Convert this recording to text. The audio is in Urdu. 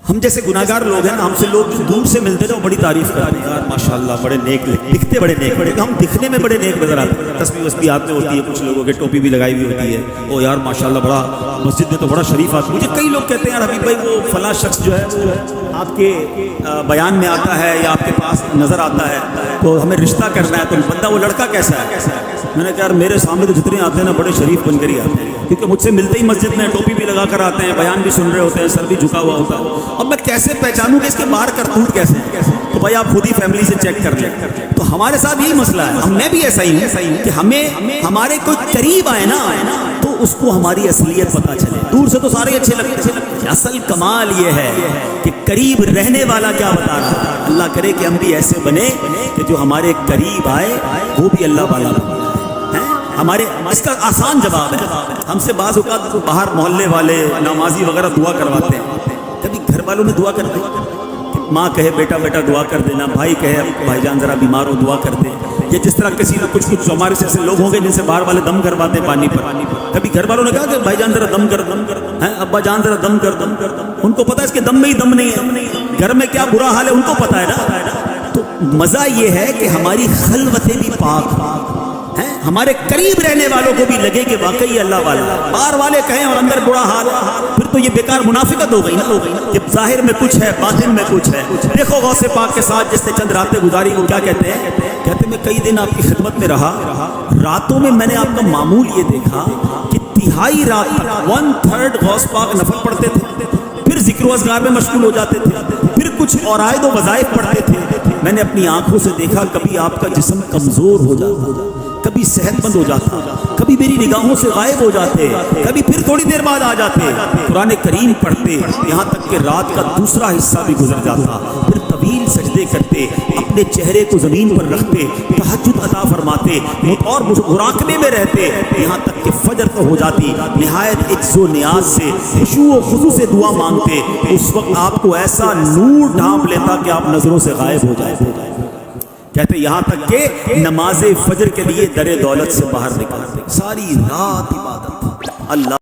ہم جیسے گناہگار لوگ ہیں نا، ہم سے لوگ دور سے ملتے ہیں بڑی تعریف کرتے ہیں، یار ماشاءاللہ بڑے نیک، دکھتے بڑے نیک، ہم دکھنے میں بڑے نیک نظر آتے ہیں، تسبیح وسبیح ہاتھ میں ہوتی ہے، کچھ لوگوں کے ٹوپی بھی لگائی ہوئی ہوتی ہے، او یار ماشاءاللہ بڑا مسجد میں تو بڑا شریف آدمی۔ مجھے کئی لوگ کہتے ہیں یار حبیب بھائی وہ فلاں شخص جو ہے وہ آپ کے بیان میں آتا ہے یا آپ کے پاس نظر آتا ہے تو ہمیں رشتہ کرنا ہے، تو بندہ وہ لڑکا کیسا ہے؟ میں نے کہا یار میرے سامنے تو جتنے آتے ہیں نا بڑے شریف بن کر ہی آتے ہیں، کیونکہ مجھ سے ملتے ہی مسجد میں ٹوپی بھی لگا کر آتے ہیں، بیان بھی سن رہے ہوتے ہیں، سر بھی جھکا ہوا ہوتا ہے۔ اب میں کیسے پہچانوں کہ اس کے باہر کرتوت کیسے ہیں؟ تو بھائی آپ خود ہی فیملی سے چیک کر لیں۔ تو ہمارے ساتھ یہی مسئلہ ہے، میں بھی ایسا ہی ہوں کہ ہمیں ہمارے کوئی قریب آئے نا تو اس کو ہماری اصلیت پتہ چلے، دور سے تو سارے اچھے لگتے ہیں۔ اصل کمال یہ ہے کہ قریب رہنے والا کیا بتا رہا ہے۔ اللہ کرے کہ ہم بھی ایسے بنے کہ جو ہمارے قریب آئے وہ بھی اللہ والا بنے۔ ہمارے اس کا آسان جواب ہے، ہم سے بعض اوقات باہر محلے والے نمازی وغیرہ دعا کرواتے ہیں، کبھی گھر والوں نے دعا کر دی، ماں کہے بیٹا بیٹا دعا کر دینا، بھائی کہے بھائی جان ذرا بیمار ہو دعا کر دے، یا جس طرح کسی نے کچھ ہمارے سے ایسے لوگ ہوں گے جن سے باہر والے دم کرواتے ہیں پانی پر، کبھی گھر والوں نے کہا کہ بھائی جان ذرا دم کر، ابا جان ذرا دم کر، ان کو پتا ہے اس کے دم میں ہی دم نہیں ہے، گھر میں کیا برا حال ہے ان کو پتا ہے نا۔ تو مزہ یہ ہے کہ ہماری خلوتیں بھی پاک ہیں، ہمارے قریب رہنے والوں کو بھی لگے کہ واقعی اللہ والا، باہر والے کہیں اور اندر برا حال، پھر تو یہ بیکار منافقت ہو گئی نا، جب ظاہر میں کچھ ہے باطن میں کچھ ہے۔ دیکھو غوث پاک کے ساتھ جس نے چند راتیں گزاری وہ کیا کہتے ہیں؟ کہتے ہیں میں کئی دن آپ کی خدمت میں رہا، راتوں میں میں نے آپ کا معمول یہ دیکھا کہ تہائی رات 1/3 غوث پاک نفل پڑھتے تھے، پھر ذکر و اذکار میں مشغول ہو جاتے تھے، پھر کچھ عرائض و وظائف پڑھتے تھے۔ میں نے اپنی آنکھوں سے دیکھا کبھی آپ کا جسم کمزور ہو جاتا، کبھی صحت مند ہو جاتا، کبھی میری نگاہوں سے غائب ہو جاتے، کبھی پھر تھوڑی دیر بعد آ جاتے، قرآن کریم پڑھتے، یہاں تک کہ رات کا دوسرا حصہ بھی گزر جاتا، پھر طویل سجدے کرتے، اپنے چہرے کو زمین پر رکھتے، تہجد ادا فرماتے اور مراقبے میں رہتے، یہاں تک کہ فجر تو ہو جاتی، نہایت عجز و نیاز سے خشوع و خضوع سے دعا مانگتے، اس وقت آپ کو ایسا نور ڈھانپ لیتا کہ آپ نظروں سے غائب ہو جائے۔ کہتے یہاں تک کہ نماز فجر کے لیے در دولت سے باہر نکالتے، ساری رات عبادت، اللہ